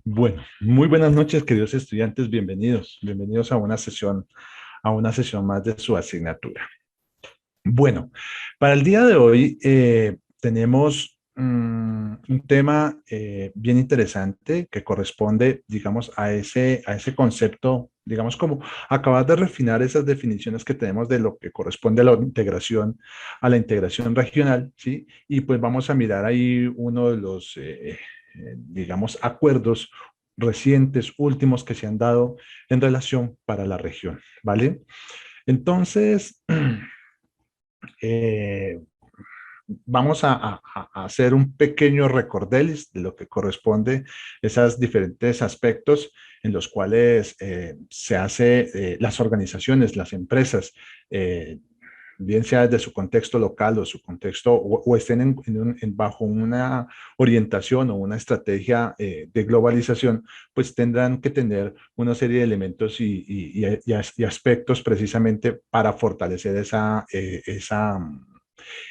Bueno, muy buenas noches, queridos estudiantes. Bienvenidos a una sesión más de su asignatura. Bueno, para el día de hoy tenemos un tema bien interesante que corresponde, digamos, a ese concepto, digamos, como acabar de refinar esas definiciones que tenemos de lo que corresponde a la integración regional, ¿sí? Y pues vamos a mirar ahí uno de los, digamos, acuerdos recientes, últimos que se han dado en relación para la región, ¿vale? Entonces, eh, vamos a hacer un pequeño recordelis de lo que corresponde esos diferentes aspectos en los cuales se hace las organizaciones, las empresas, eh, bien sea desde su contexto local o su contexto, o estén bajo una orientación o una estrategia de globalización, pues tendrán que tener una serie de elementos y aspectos precisamente para fortalecer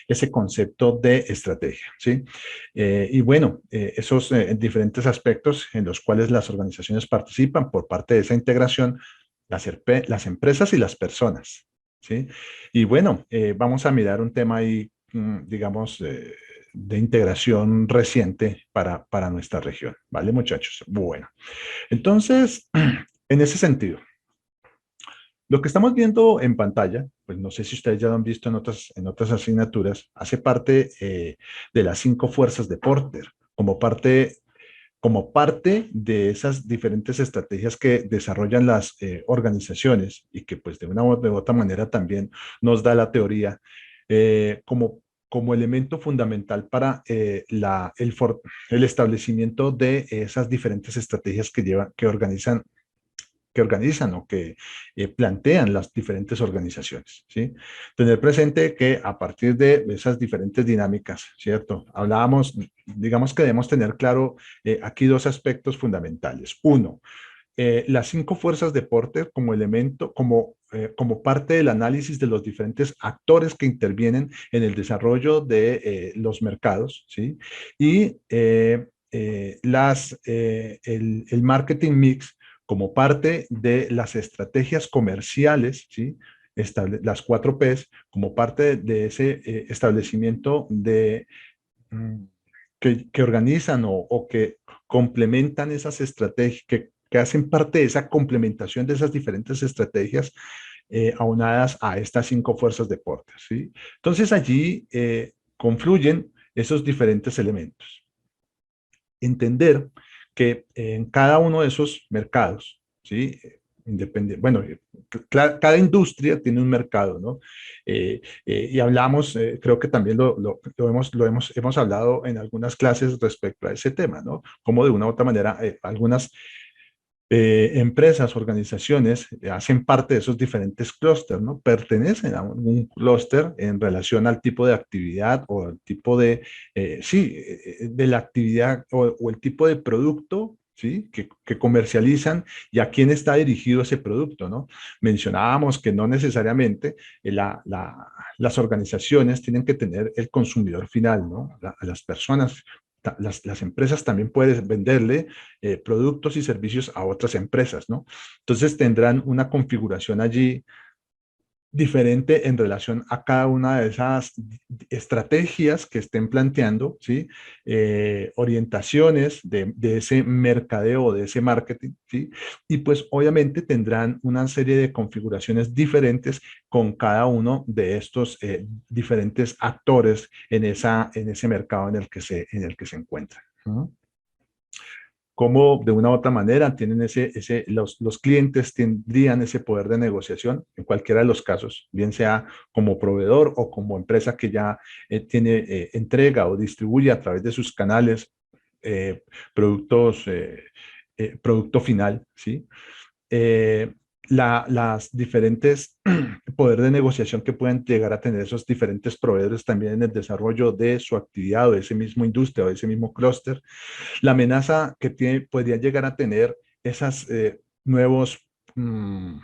ese concepto de estrategia, ¿sí? Y bueno, esos diferentes aspectos en los cuales las organizaciones participan por parte de esa integración, las empresas y las personas, ¿sí? Y bueno, vamos a mirar un tema ahí, digamos, de integración reciente para nuestra región, ¿vale, muchachos? Bueno, entonces, en ese sentido, lo que estamos viendo en pantalla, pues no sé si ustedes ya lo han visto en otras asignaturas, hace parte de las cinco fuerzas de Porter, como parte de esas diferentes estrategias que desarrollan las organizaciones y que pues de una u de otra manera también nos da la teoría como elemento fundamental para el establecimiento de esas diferentes estrategias que organizan o que plantean las diferentes organizaciones, ¿sí? Tener presente que a partir de esas diferentes dinámicas, ¿cierto? Hablábamos, digamos que debemos tener claro aquí dos aspectos fundamentales. Uno, las cinco fuerzas de Porter como elemento, como parte del análisis de los diferentes actores que intervienen en el desarrollo de los mercados, ¿sí? Y el marketing mix como parte de las estrategias comerciales, ¿sí? Las cuatro Ps, como parte de ese establecimiento mm, que organizan o que complementan esas estrategias, que hacen parte de esa complementación de esas diferentes estrategias aunadas a estas cinco fuerzas de Porter, ¿sí? Entonces allí confluyen esos diferentes elementos. Entender que en cada uno de esos mercados, ¿sí? Independiente, bueno, cada industria tiene un mercado, ¿no? Y hablamos, creo que también hemos hablado en algunas clases respecto a ese tema, ¿no? Como de una u otra manera, algunas empresas, organizaciones hacen parte de esos diferentes clústeres, ¿no? Pertenecen a un clúster en relación al tipo de actividad o al tipo de, sí, de la actividad o el tipo de producto, ¿sí? Que comercializan y a quién está dirigido ese producto, ¿no? Mencionábamos que no necesariamente las organizaciones tienen que tener el consumidor final, ¿no? A las personas las empresas también pueden venderle productos y servicios a otras empresas, ¿no? Entonces tendrán una configuración allí diferente en relación a cada una de esas estrategias que estén planteando, ¿sí? Orientaciones de ese mercadeo, de ese marketing, ¿sí? Y pues obviamente tendrán una serie de configuraciones diferentes con cada uno de estos diferentes actores en ese mercado en el que se encuentran. ¿No? Cómo de una u otra manera tienen los clientes tendrían ese poder de negociación en cualquiera de los casos, bien sea como proveedor o como empresa que ya tiene entrega o distribuye a través de sus canales eh, productos, producto final, ¿sí? eh, las diferentes poder de negociación que pueden llegar a tener esos diferentes proveedores también en el desarrollo de su actividad o de ese mismo industria o de ese mismo clúster, la amenaza que podrían llegar a tener esas mm,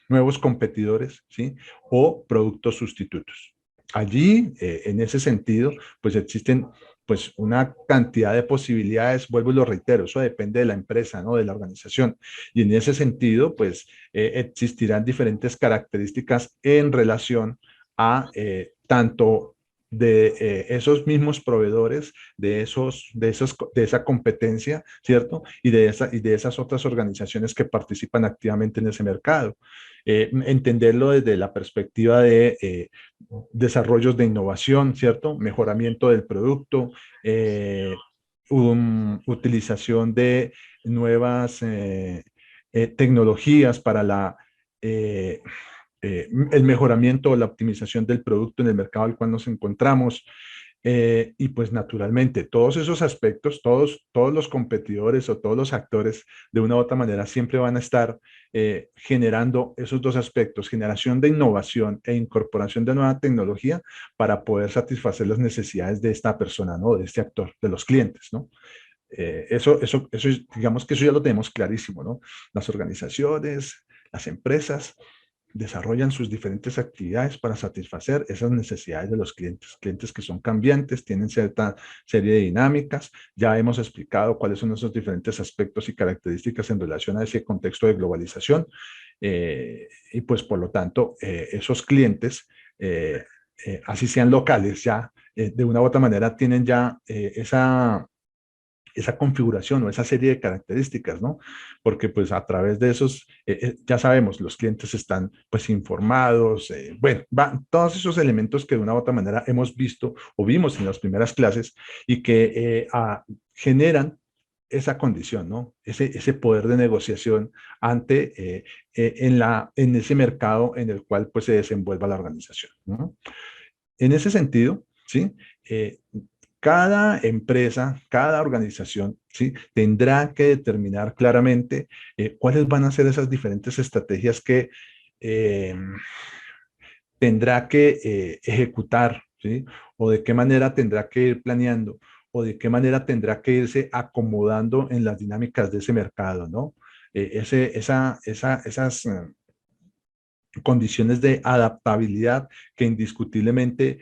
nuevos competidores, ¿sí? O productos sustitutos. Allí, en ese sentido, pues existen pues una cantidad de posibilidades, vuelvo y lo reitero, eso depende de la empresa, ¿no? De la organización. Y en ese sentido, pues existirán diferentes características en relación a tanto de esos mismos proveedores, de esa competencia, ¿cierto? Y de esas otras organizaciones que participan activamente en ese mercado. Entenderlo desde la perspectiva de desarrollos de innovación, ¿cierto? Mejoramiento del producto, utilización de nuevas tecnologías para el mejoramiento o la optimización del producto en el mercado al cual nos encontramos. Y pues naturalmente, todos esos aspectos, todos los competidores o todos los actores, de una u otra manera, siempre van a estar generando esos dos aspectos, generación de innovación e incorporación de nueva tecnología para poder satisfacer las necesidades de esta persona, ¿no? De este actor, de los clientes, ¿no? Digamos que eso ya lo tenemos clarísimo, ¿no? Las organizaciones, las empresas desarrollan sus diferentes actividades para satisfacer esas necesidades de los clientes, clientes que son cambiantes, tienen cierta serie de dinámicas. Ya hemos explicado cuáles son esos diferentes aspectos y características en relación a ese contexto de globalización. Y pues por lo tanto, esos clientes, así sean locales, ya de una u otra manera tienen ya esa configuración o esa serie de características, ¿no? Porque pues a través de esos, ya sabemos, los clientes están pues informados, bueno, todos esos elementos que de una u otra manera hemos visto o vimos en las primeras clases y que generan esa condición, ¿no? Ese poder de negociación ante, en ese mercado en el cual pues se desenvuelva la organización, ¿no? En ese sentido, ¿sí? Eh, cada empresa, cada organización, ¿sí? Tendrá que determinar claramente cuáles van a ser esas diferentes estrategias que eh, tendrá que ejecutar, ¿sí? O de qué manera tendrá que ir planeando, o de qué manera tendrá que irse acomodando en las dinámicas de ese mercado, ¿no? Esas condiciones de adaptabilidad que indiscutiblemente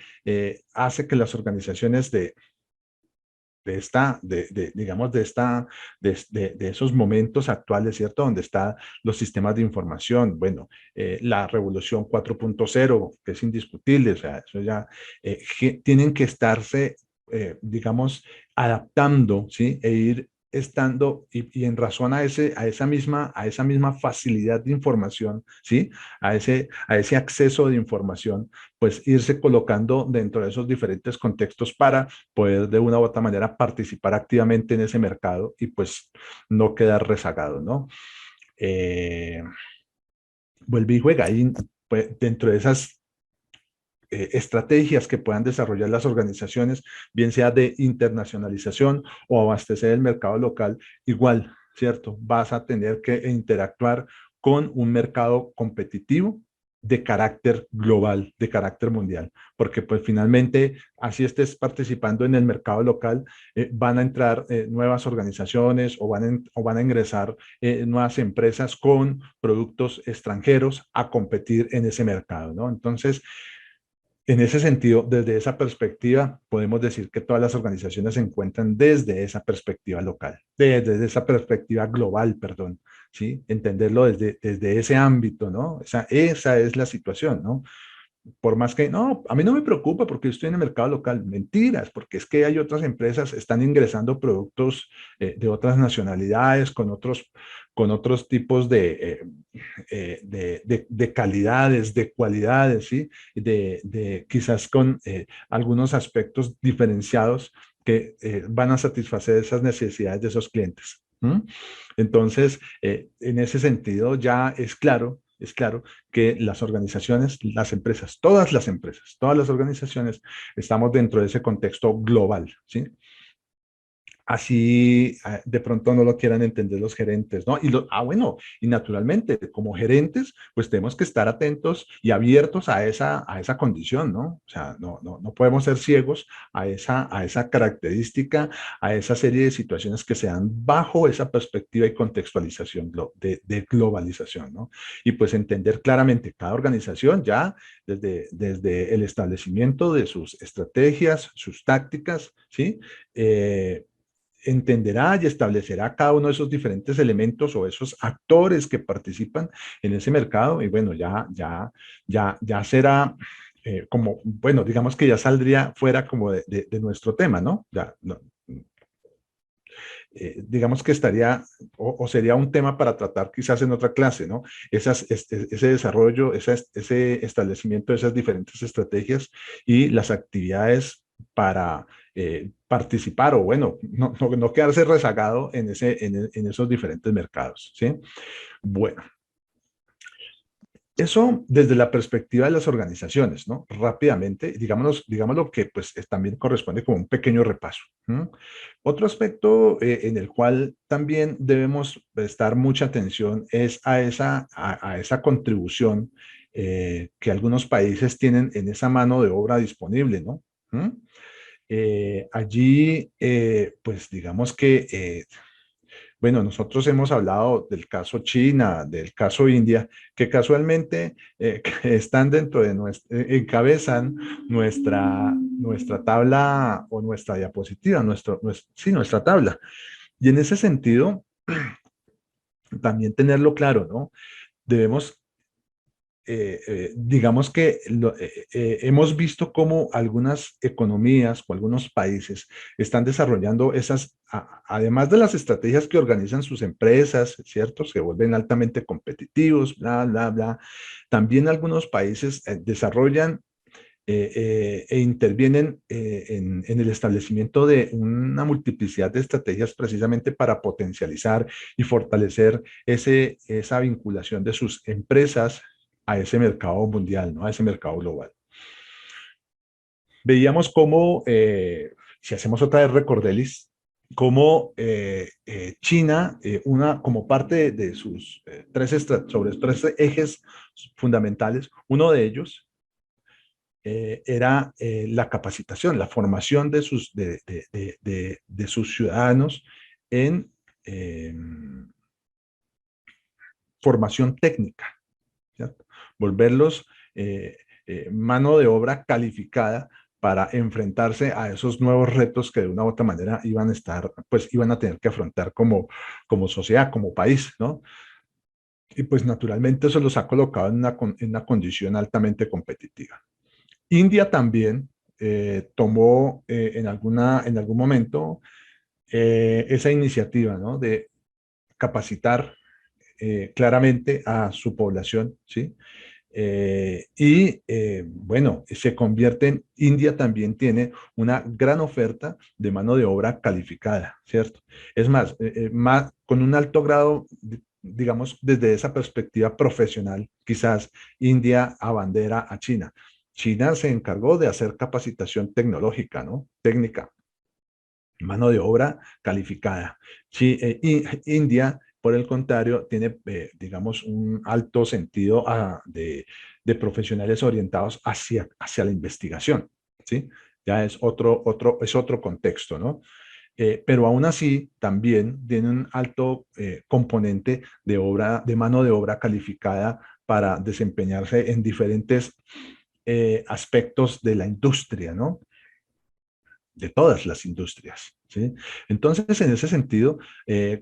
hace que las organizaciones digamos, de esos momentos actuales, ¿cierto? Donde están los sistemas de información, bueno, la revolución 4.0, que es indiscutible, o sea, eso ya, tienen que estarse, digamos, adaptando, ¿sí? E ir estando y en razón a esa misma facilidad de información, ¿sí? A ese acceso de información, pues irse colocando dentro de esos diferentes contextos para poder de una u otra manera participar activamente en ese mercado y pues no quedar rezagado, ¿no? Eh, vuelve y juega ahí pues, dentro de esas estrategias que puedan desarrollar las organizaciones, bien sea de internacionalización o abastecer el mercado local, igual, ¿cierto? Vas a tener que interactuar con un mercado competitivo de carácter global, de carácter mundial, porque pues finalmente, así estés participando en el mercado local, van a entrar nuevas organizaciones o van a ingresar nuevas empresas con productos extranjeros a competir en ese mercado, ¿no? Entonces, en ese sentido, desde esa perspectiva, podemos decir que todas las organizaciones se encuentran desde esa perspectiva local, desde esa perspectiva global, perdón, ¿sí? Entenderlo desde ese ámbito, ¿no? Esa es la situación, ¿no? Por más que, no, a mí no me preocupa porque yo estoy en el mercado local. Mentiras, porque es que hay otras empresas, están ingresando productos de otras nacionalidades, con otros tipos de calidades, de cualidades, ¿sí? Quizás con algunos aspectos diferenciados que van a satisfacer esas necesidades de esos clientes. ¿Mm? Entonces, en ese sentido, ya es claro que las organizaciones, las empresas, todas las organizaciones, estamos dentro de ese contexto global, ¿sí? así de pronto no lo quieran entender los gerentes, ¿no? Bueno, y naturalmente, como gerentes, pues tenemos que estar atentos y abiertos a esa condición, ¿no? O sea, no podemos ser ciegos a esa característica, a esa serie de situaciones que se dan bajo esa perspectiva y contextualización de globalización, ¿no? Y pues entender claramente cada organización ya desde el establecimiento de sus estrategias, sus tácticas, ¿sí? Entenderá y establecerá cada uno de esos diferentes elementos o esos actores que participan en ese mercado y bueno, ya será como, bueno, digamos que ya saldría fuera como de nuestro tema, ¿no? Ya, no, digamos que estaría o sería un tema para tratar quizás en otra clase, ¿no? Ese desarrollo, ese establecimiento de esas diferentes estrategias y las actividades para participar o bueno, no quedarse rezagado en esos diferentes mercados, ¿sí? Bueno, eso desde la perspectiva de las organizaciones, ¿no? Rápidamente, digámoslo que pues también corresponde como un pequeño repaso. ¿Mm? Otro aspecto en el cual también debemos prestar mucha atención es a esa contribución que algunos países tienen en esa mano de obra disponible, ¿no? ¿Mm? Allí, pues digamos que bueno, nosotros hemos hablado del caso China, del caso India, que casualmente que están dentro de encabezan nuestra tabla o nuestra diapositiva, sí, nuestra tabla. Y en ese sentido, también tenerlo claro, ¿no? Debemos digamos que hemos visto cómo algunas economías o algunos países están desarrollando además de las estrategias que organizan sus empresas, ¿cierto? Se vuelven altamente competitivos, bla, bla, bla. También algunos países desarrollan e intervienen en el establecimiento de una multiplicidad de estrategias precisamente para potencializar y fortalecer esa vinculación de sus empresas a ese mercado mundial, ¿no? A ese mercado global. Veíamos cómo, si hacemos otra vez recordelis, cómo China, como parte de sus sobre tres ejes fundamentales, uno de ellos era la capacitación, la formación de sus ciudadanos en eh, formación técnica, ¿cierto? Volverlos mano de obra calificada para enfrentarse a esos nuevos retos que de una u otra manera iban a tener que afrontar como sociedad, como país, ¿no? Y pues naturalmente eso los ha colocado en una condición altamente competitiva. India también tomó en algún momento esa iniciativa, ¿no? De capacitar claramente a su población, ¿sí? Bueno, India también tiene una gran oferta de mano de obra calificada, ¿cierto? Es más, con un alto grado, digamos, desde esa perspectiva profesional, quizás India abandera a China. China se encargó de hacer capacitación tecnológica, ¿no? Técnica, mano de obra calificada. Sí, India, por el contrario, tiene, digamos, un alto sentido de profesionales orientados hacia la investigación, ¿sí? Ya es otro contexto, ¿no? Pero aún así también tiene un alto componente de mano de obra calificada para desempeñarse en diferentes aspectos de la industria, ¿no? De todas las industrias. ¿Sí? Entonces, en ese sentido,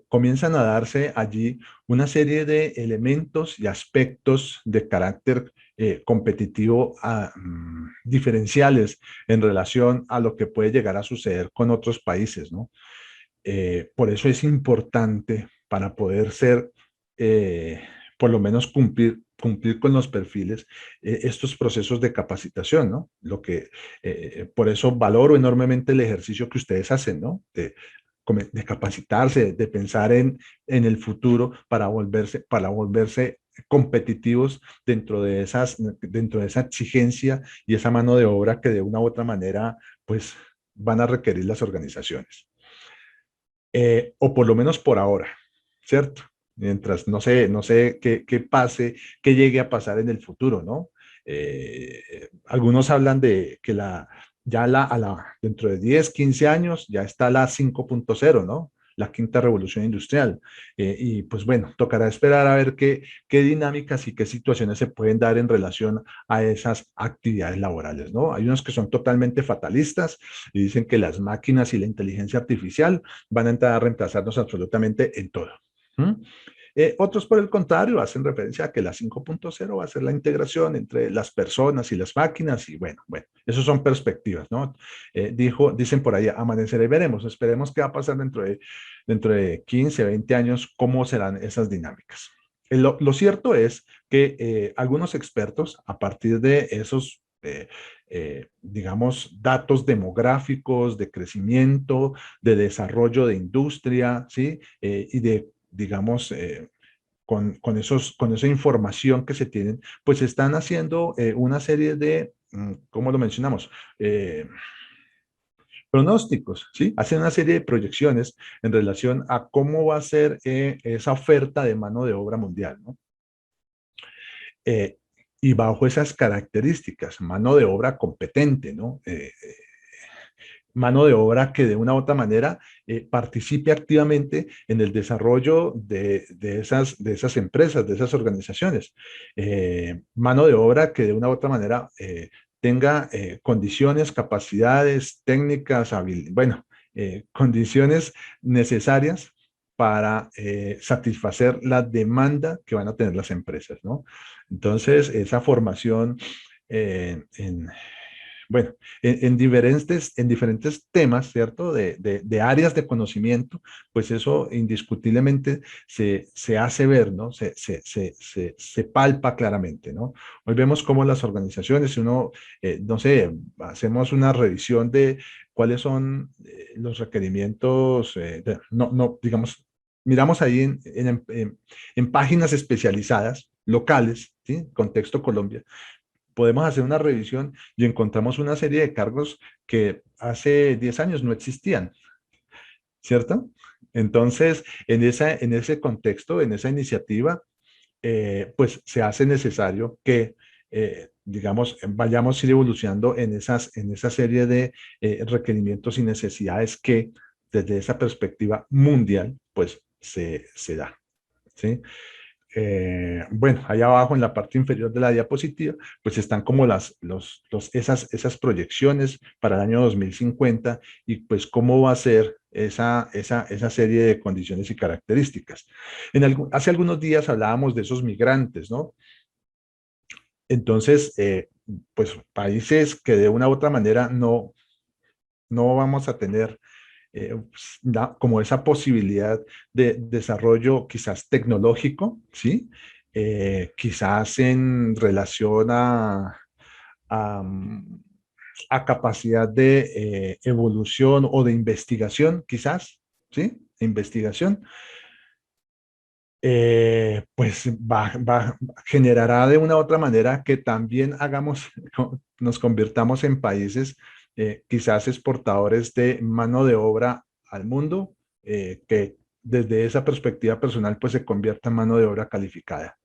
comienzan a darse allí una serie de elementos y aspectos de carácter competitivo diferenciales en relación a lo que puede llegar a suceder con otros países, ¿no? Por eso es importante para poder ser, por lo menos cumplir con los perfiles, estos procesos de capacitación, ¿no? Por eso valoro enormemente el ejercicio que ustedes hacen, ¿no? De capacitarse, de pensar en el futuro para volverse competitivos dentro de esa exigencia y esa mano de obra que de una u otra manera, pues, van a requerir las organizaciones. o por lo menos por ahora, ¿cierto? Mientras no sé qué pase, qué llegue a pasar en el futuro, ¿no? Algunos hablan de que dentro de 10 15 años ya está la 5.0, ¿no? La quinta revolución industrial. Y pues bueno, tocará esperar a ver qué dinámicas y qué situaciones se pueden dar en relación a esas actividades laborales, ¿no? Hay unos que son totalmente fatalistas y dicen que las máquinas y la inteligencia artificial van a entrar a reemplazarnos absolutamente en todo. ¿Mm? Otros, por el contrario, hacen referencia a que la 5.0 va a ser la integración entre las personas y las máquinas y bueno, esos son perspectivas, ¿no? Dicen por ahí, amanecerá y veremos, esperemos qué va a pasar dentro de 15, 20 años, cómo serán esas dinámicas. Lo cierto es que algunos expertos, a partir de esos digamos, datos demográficos, de crecimiento, de desarrollo de industria, ¿sí? Y de, digamos, con esa información que se tienen, pues están haciendo una serie de, ¿cómo lo mencionamos? Pronósticos, ¿sí? Hacen una serie de proyecciones en relación a cómo va a ser esa oferta de mano de obra mundial, ¿no? Eh, y bajo esas características, mano de obra competente, ¿no? Mano de obra que de una u otra manera participe activamente en el desarrollo de esas empresas, de esas organizaciones. Mano de obra que de una u otra manera tenga condiciones, capacidades, técnicas, bueno, condiciones necesarias para satisfacer la demanda que van a tener las empresas, ¿no? Entonces, esa formación en bueno, en diferentes temas, ¿cierto? De áreas de conocimiento, pues eso indiscutiblemente se hace ver, ¿no? Se palpa claramente, ¿no? Hoy vemos cómo las organizaciones, si uno, no sé, hacemos una revisión de cuáles son los requerimientos, no, digamos, miramos ahí en páginas especializadas, locales, ¿sí? Contexto Colombia, podemos hacer una revisión y encontramos una serie de cargos que hace 10 años no existían, ¿cierto? Entonces, en ese contexto, en esa iniciativa, pues se hace necesario que, digamos, vayamos a ir evolucionando en esa serie de requerimientos y necesidades que desde esa perspectiva mundial, pues se da, ¿sí? Bueno, allá abajo en la parte inferior de la diapositiva, pues están como esas proyecciones para el año 2050 y pues cómo va a ser esa serie de condiciones y características. Hace algunos días hablábamos de esos migrantes, ¿no? Entonces, pues países que de una u otra manera no vamos a tener como esa posibilidad de desarrollo quizás tecnológico, ¿sí? Quizás en relación a, mm, a capacidad de evolución o de investigación, quizás, ¿sí? Investigación, pues generará de una u otra manera que también nos convirtamos en países quizás exportadores de mano de obra al mundo, que desde esa perspectiva personal pues se convierta en mano de obra calificada.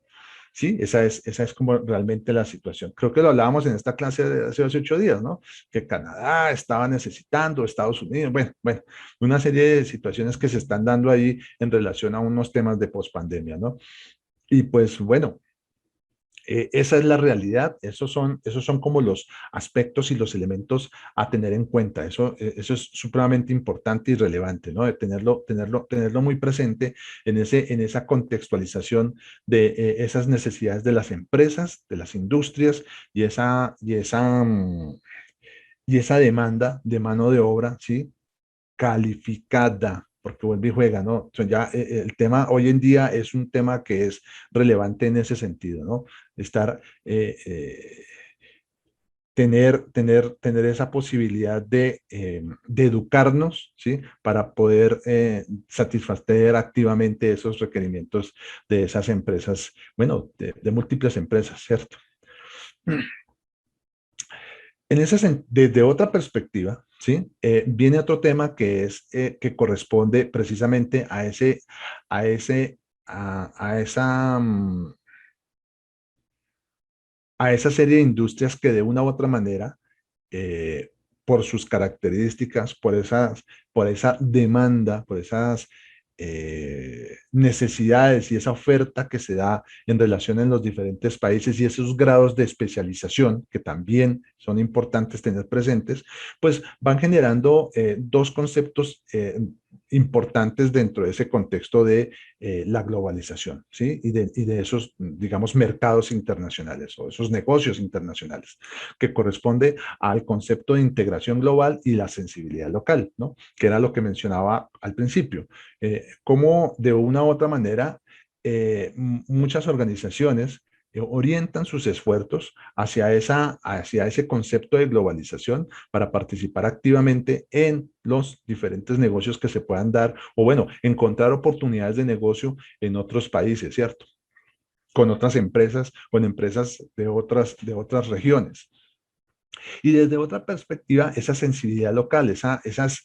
Sí, esa es como realmente la situación. Creo que lo hablábamos en esta clase de hace 8 días, ¿no? Que Canadá estaba necesitando, Estados Unidos, bueno, una serie de situaciones que se están dando ahí en relación a unos temas de pospandemia, ¿no? Y pues bueno, esa es la realidad, esos son como los aspectos y los elementos a tener en cuenta. Eso es supremamente importante y relevante, ¿no? De tenerlo muy presente en esa contextualización de esas necesidades de las empresas, de las industrias y esa demanda de mano de obra, ¿sí? Calificada, porque vuelve y juega, ¿no? O sea, ya el tema hoy en día es un tema que es relevante en ese sentido, ¿no? Estar, tener esa posibilidad de educarnos, ¿sí? Para poder satisfacer activamente esos requerimientos de esas empresas, bueno, de múltiples empresas, ¿cierto? Desde otra perspectiva, ¿sí? Viene otro tema que es que corresponde precisamente a ese, a esa, a esa serie de industrias que de una u otra manera, eh, por sus características, por esa demanda, por esas necesidades y esa oferta que se da en relación en los diferentes países y esos grados de especialización que también son importantes tener presentes, pues van generando dos conceptos importantes dentro de ese contexto de la globalización, ¿sí? Y de esos, digamos, mercados internacionales o esos negocios internacionales, que corresponde al concepto de integración global y la sensibilidad local, ¿no? Que era lo que mencionaba al principio. Cómo de una u otra manera muchas organizaciones orientan sus esfuerzos hacia ese concepto de globalización para participar activamente en los diferentes negocios que se puedan dar, o bueno, encontrar oportunidades de negocio en otros países, ¿cierto? Con otras empresas, con empresas de otras regiones. Y desde otra perspectiva, esa sensibilidad local, esas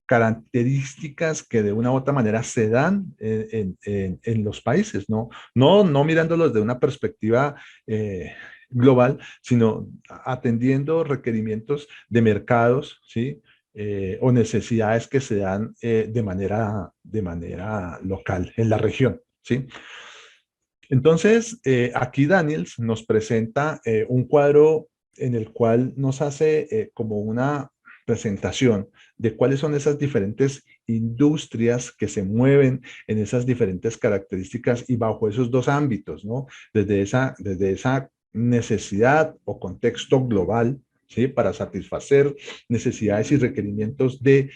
características que de una u otra manera se dan en los países, ¿no? No mirándolos de una perspectiva global, sino atendiendo requerimientos de mercados, ¿sí? O necesidades que se dan de manera local en la región, ¿sí? Entonces, aquí Daniels nos presenta un cuadro en el cual nos hace como una presentación de cuáles son esas diferentes industrias que se mueven en esas diferentes características y bajo esos dos ámbitos, ¿no? Desde esa necesidad o contexto global, ¿sí? Para satisfacer necesidades y requerimientos de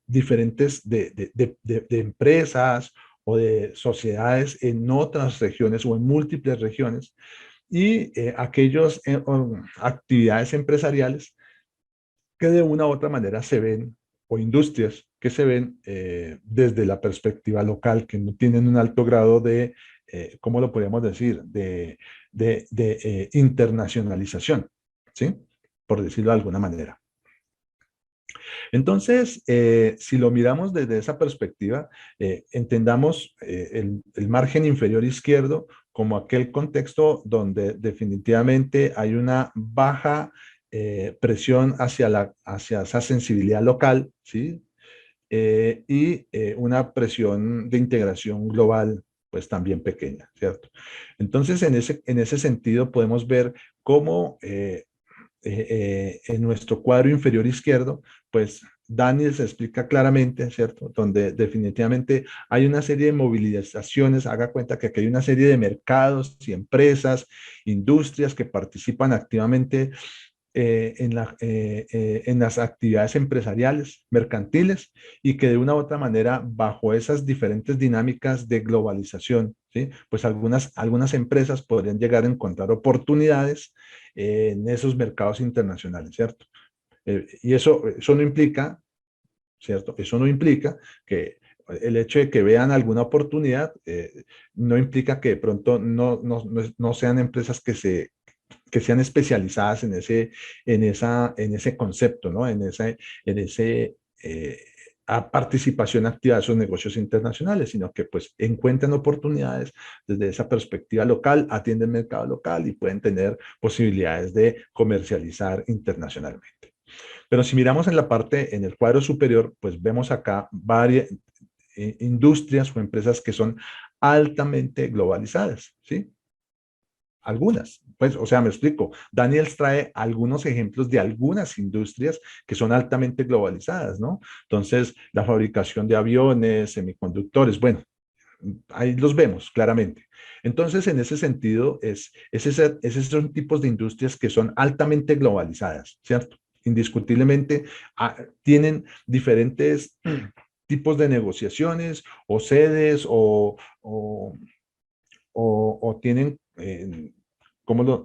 diferentes de empresas o de sociedades en otras regiones o en múltiples regiones y aquellas actividades empresariales que de una u otra manera se ven o industrias que se ven desde la perspectiva local, que no tienen un alto grado de, ¿cómo lo podríamos decir?, de internacionalización, ¿sí? Por decirlo de alguna manera. Entonces, si lo miramos desde esa perspectiva, entendamos el margen inferior izquierdo como aquel contexto donde definitivamente hay una baja presión hacia esa sensibilidad local, ¿sí? Una presión de integración global, pues también pequeña, ¿cierto? Entonces, en ese sentido, podemos ver cómo en nuestro cuadro inferior izquierdo, pues Daniel se explica claramente, ¿cierto? Donde definitivamente hay una serie de movilizaciones, haga cuenta que aquí hay una serie de mercados y empresas, industrias que participan activamente en las actividades empresariales, mercantiles, y que de una u otra manera, bajo esas diferentes dinámicas de globalización, ¿sí? Pues algunas empresas podrían llegar a encontrar oportunidades en esos mercados internacionales, ¿cierto? Y eso no implica, ¿cierto? Eso no implica que el hecho de que vean alguna oportunidad no implica que de pronto no sean empresas que sean especializadas en ese concepto, ¿no? En ese participación activa de esos negocios internacionales, sino que pues encuentran oportunidades desde esa perspectiva local, atienden el mercado local y pueden tener posibilidades de comercializar internacionalmente. Pero si miramos en la parte, en el cuadro superior, pues vemos acá varias industrias o empresas que son altamente globalizadas, ¿sí? Algunas, pues, o sea, me explico. Daniels trae algunos ejemplos de algunas industrias que son altamente globalizadas, ¿no? Entonces, la fabricación de aviones, semiconductores, bueno, ahí los vemos claramente. Entonces, en ese sentido, esos son tipos de industrias que son altamente globalizadas, ¿cierto? Indiscutiblemente, tienen diferentes tipos de negociaciones o sedes o tienen,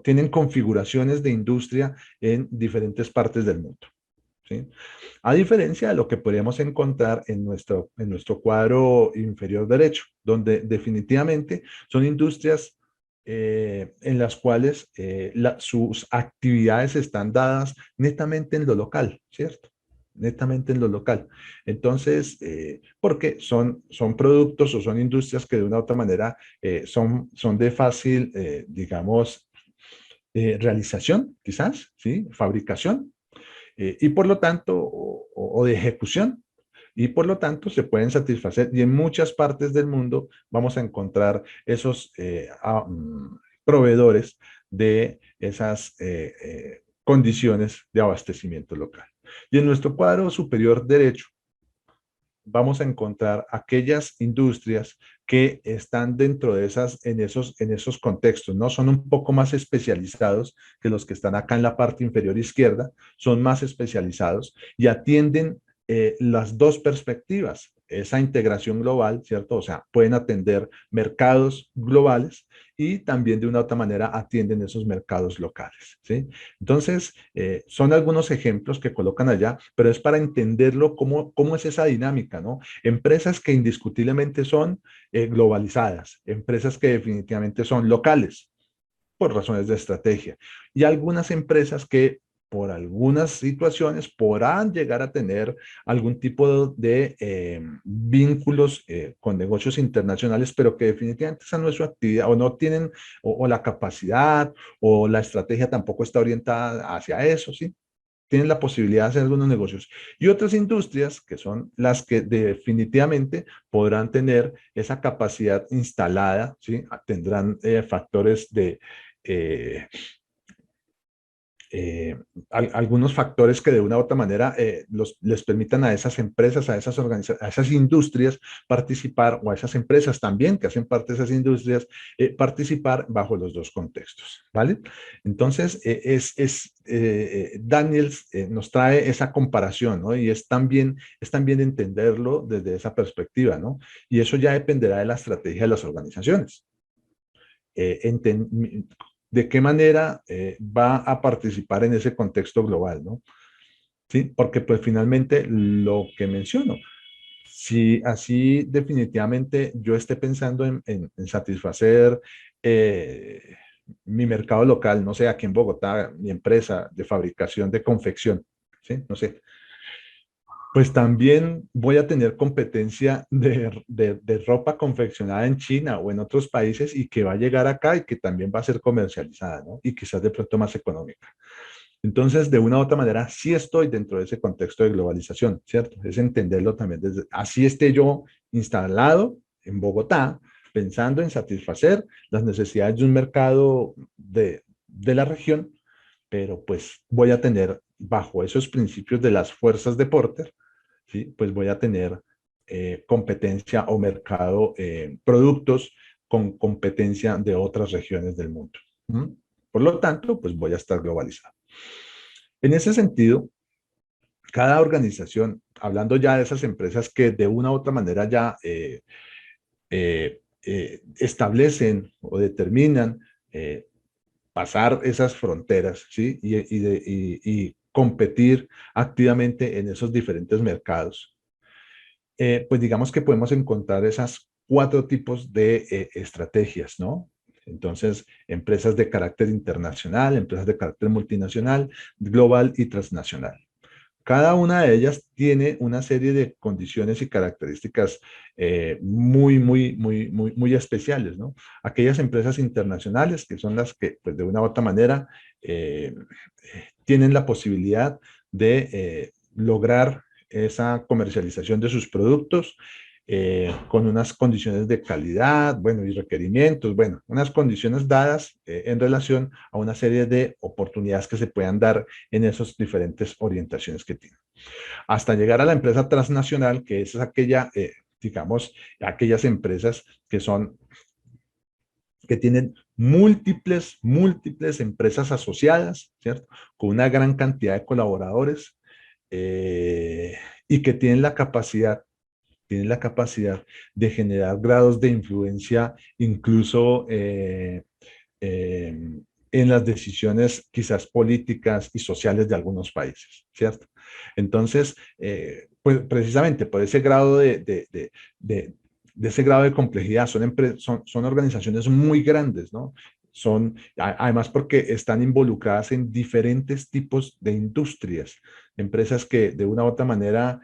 tienen configuraciones de industria en diferentes partes del mundo, ¿sí? A diferencia de lo que podríamos encontrar en nuestro cuadro inferior derecho, donde definitivamente son industrias en las cuales sus actividades están dadas netamente en lo local, ¿cierto? Netamente en lo local. Entonces, porque son productos o son industrias que de una u otra manera son de fácil, digamos, realización, quizás, ¿sí? Fabricación, y por lo tanto, o de ejecución, y por lo tanto se pueden satisfacer. Y en muchas partes del mundo vamos a encontrar esos proveedores de esas condiciones de abastecimiento local. Y en nuestro cuadro superior derecho vamos a encontrar aquellas industrias que están dentro de en esos contextos, ¿no? Son un poco más especializados que los que están acá en la parte inferior izquierda, son más especializados y atienden las dos perspectivas, esa integración global, ¿cierto? O sea, pueden atender mercados globales y también de una u otra manera atienden esos mercados locales, ¿sí? Entonces, son algunos ejemplos que colocan allá, pero es para entenderlo cómo es esa dinámica, ¿no? Empresas que indiscutiblemente son globalizadas, empresas que definitivamente son locales por razones de estrategia y algunas empresas que por algunas situaciones podrán llegar a tener algún tipo de vínculos con negocios internacionales, pero que definitivamente esa no es su actividad o no tienen o la capacidad o la estrategia tampoco está orientada hacia eso, ¿sí? Tienen la posibilidad de hacer algunos negocios. Y otras industrias que son las que definitivamente podrán tener esa capacidad instalada, ¿sí? Tendrán factores de eh, eh, algunos factores que de una u otra manera les permitan a esas empresas, a esas a esas industrias participar, o a esas empresas también que hacen parte de esas industrias, participar bajo los dos contextos, ¿vale? Entonces, Daniels nos trae esa comparación, ¿no? Y es también entenderlo desde esa perspectiva, ¿no? Y eso ya dependerá de la estrategia de las organizaciones. De qué manera va a participar en ese contexto global, ¿no? Sí, porque pues finalmente lo que menciono, si así definitivamente yo esté pensando en satisfacer eh, mi mercado local, no sé, aquí en Bogotá, mi empresa de fabricación de confección, ¿sí? No sé, pues también voy a tener competencia de ropa confeccionada en China o en otros países y que va a llegar acá y que también va a ser comercializada, ¿no? Y quizás de pronto más económica. Entonces, de una u otra manera, sí estoy dentro de ese contexto de globalización, ¿cierto? Es entenderlo también desde, así esté yo instalado en Bogotá, pensando en satisfacer las necesidades de un mercado de la región, pero pues voy a tener bajo esos principios de las fuerzas de Porter, ¿sí? Pues voy a tener competencia o mercado, productos con competencia de otras regiones del mundo. ¿Mm? Por lo tanto, pues voy a estar globalizado. En ese sentido, cada organización, hablando ya de esas empresas que de una u otra manera ya establecen o determinan pasar esas fronteras, ¿sí? Y competir activamente en esos diferentes mercados, pues digamos que podemos encontrar esas cuatro tipos de estrategias, ¿no? Entonces, empresas de carácter internacional, empresas de carácter multinacional, global y transnacional. Cada una de ellas tiene una serie de condiciones y características muy especiales, ¿no? Aquellas empresas internacionales que son las que, pues, de una u otra manera, tienen la posibilidad de lograr esa comercialización de sus productos con unas condiciones de calidad, bueno, y requerimientos, bueno, unas condiciones dadas en relación a una serie de oportunidades que se puedan dar en esas diferentes orientaciones que tienen. Hasta llegar a la empresa transnacional, que es aquella, digamos, aquellas empresas que son, que tienen múltiples empresas asociadas, ¿cierto? Con una gran cantidad de colaboradores y que tienen la capacidad de generar grados de influencia incluso en las decisiones quizás políticas y sociales de algunos países, ¿cierto? Entonces, pues precisamente por ese grado de ese grado de complejidad, son organizaciones muy grandes, ¿no? Además porque están involucradas en diferentes tipos de industrias, empresas que de una u otra manera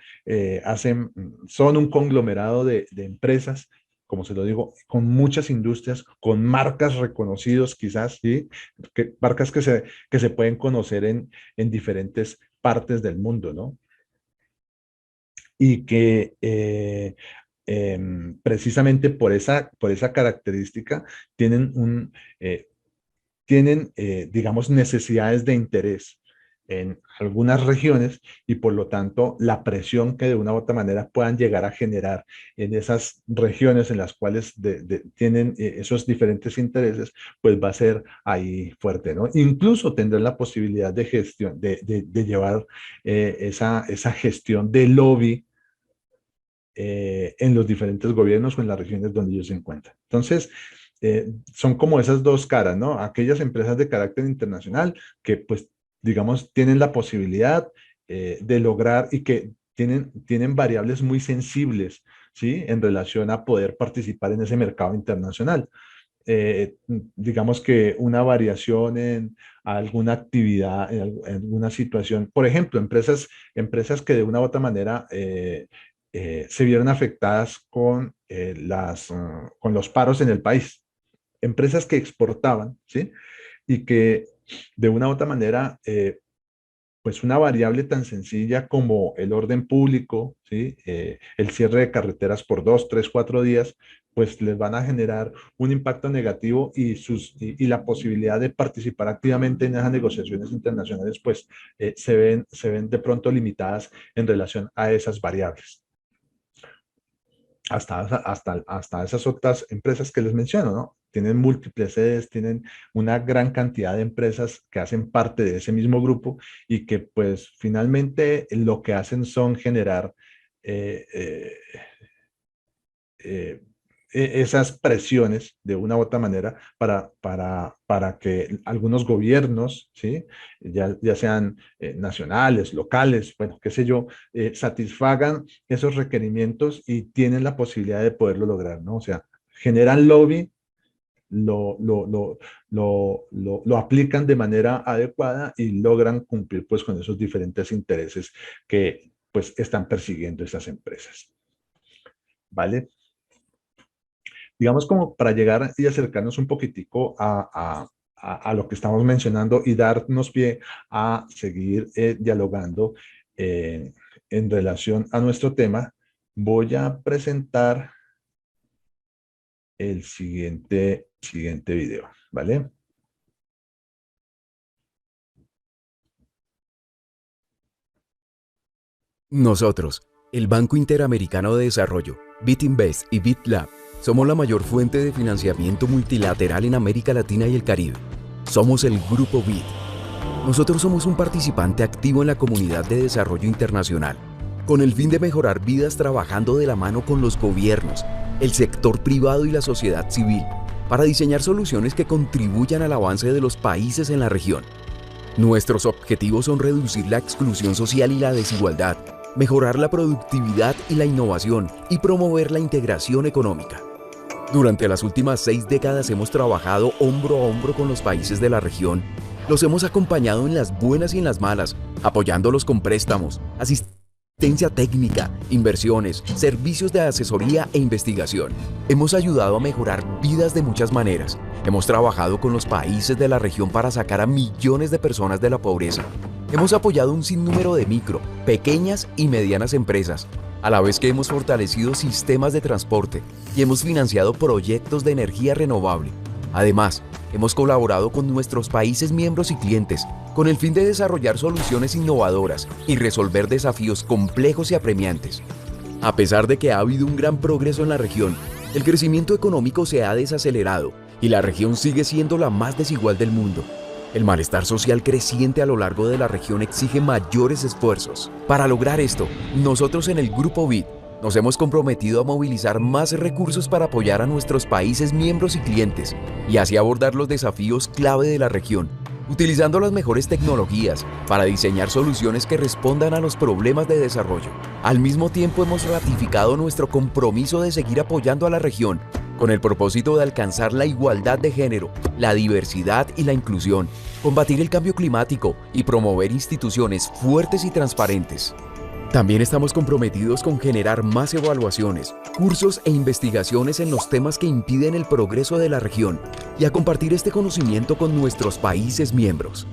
son un conglomerado de empresas, como se lo digo, con muchas industrias, con marcas reconocidos quizás, ¿sí? Marcas que se pueden conocer en diferentes partes del mundo, ¿no? Y que precisamente por esa característica tienen digamos, necesidades de interés en algunas regiones y por lo tanto la presión que de una u otra manera puedan llegar a generar en esas regiones en las cuales tienen esos diferentes intereses, pues va a ser ahí fuerte, ¿no? Incluso tendrán la posibilidad de gestión, de llevar esa gestión de lobby en los diferentes gobiernos o en las regiones donde ellos se encuentran. Entonces, son como esas dos caras, ¿no? Aquellas empresas de carácter internacional que, pues, digamos, tienen la posibilidad de lograr y que tienen variables muy sensibles, ¿sí? En relación a poder participar en ese mercado internacional. Digamos que una variación en alguna actividad, en alguna situación, por ejemplo, empresas que de una u otra manera se vieron afectadas con los paros en el país. Empresas que exportaban, ¿sí? Y que de una u otra manera, pues una variable tan sencilla como el orden público, ¿sí? El cierre de carreteras por 2, 3, 4 días, pues les van a generar un impacto negativo y la posibilidad de participar activamente en esas negociaciones internacionales, pues se ven de pronto limitadas en relación a esas variables hasta esas otras empresas que les menciono, ¿no? Tienen múltiples sedes, tienen una gran cantidad de empresas que hacen parte de ese mismo grupo y que pues finalmente lo que hacen son generar eh, eh, eh, esas presiones de una u otra manera para que algunos gobiernos, ¿sí? Ya sean nacionales, locales, bueno, qué sé yo, satisfagan esos requerimientos y tienen la posibilidad de poderlo lograr, ¿no? O sea, generan lobby, lo aplican de manera adecuada y logran cumplir pues con esos diferentes intereses que pues están persiguiendo esas empresas, ¿vale? Digamos como para llegar y acercarnos un poquitico a lo que estamos mencionando y darnos pie a seguir dialogando en relación a nuestro tema, voy a presentar el siguiente video, ¿vale? Nosotros, el Banco Interamericano de Desarrollo, BitInvest y BitLab, somos la mayor fuente de financiamiento multilateral en América Latina y el Caribe. Somos el Grupo BIT. Nosotros somos un participante activo en la comunidad de desarrollo internacional, con el fin de mejorar vidas trabajando de la mano con los gobiernos, el sector privado y la sociedad civil, para diseñar soluciones que contribuyan al avance de los países en la región. Nuestros objetivos son reducir la exclusión social y la desigualdad, mejorar la productividad y la innovación y promover la integración económica. Durante las últimas 6 décadas hemos trabajado hombro a hombro con los países de la región. Los hemos acompañado en las buenas y en las malas, apoyándolos con préstamos, asistencia técnica, inversiones, servicios de asesoría e investigación. Hemos ayudado a mejorar vidas de muchas maneras. Hemos trabajado con los países de la región para sacar a millones de personas de la pobreza. Hemos apoyado un sinnúmero de micro, pequeñas y medianas empresas, a la vez que hemos fortalecido sistemas de transporte y hemos financiado proyectos de energía renovable. Además, hemos colaborado con nuestros países miembros y clientes con el fin de desarrollar soluciones innovadoras y resolver desafíos complejos y apremiantes. A pesar de que ha habido un gran progreso en la región, el crecimiento económico se ha desacelerado y la región sigue siendo la más desigual del mundo. El malestar social creciente a lo largo de la región exige mayores esfuerzos. Para lograr esto, nosotros en el Grupo BIT nos hemos comprometido a movilizar más recursos para apoyar a nuestros países miembros y clientes y así abordar los desafíos clave de la región, utilizando las mejores tecnologías para diseñar soluciones que respondan a los problemas de desarrollo. Al mismo tiempo hemos ratificado nuestro compromiso de seguir apoyando a la región con el propósito de alcanzar la igualdad de género, la diversidad y la inclusión, combatir el cambio climático y promover instituciones fuertes y transparentes. También estamos comprometidos con generar más evaluaciones, cursos e investigaciones en los temas que impiden el progreso de la región y a compartir este conocimiento con nuestros países miembros.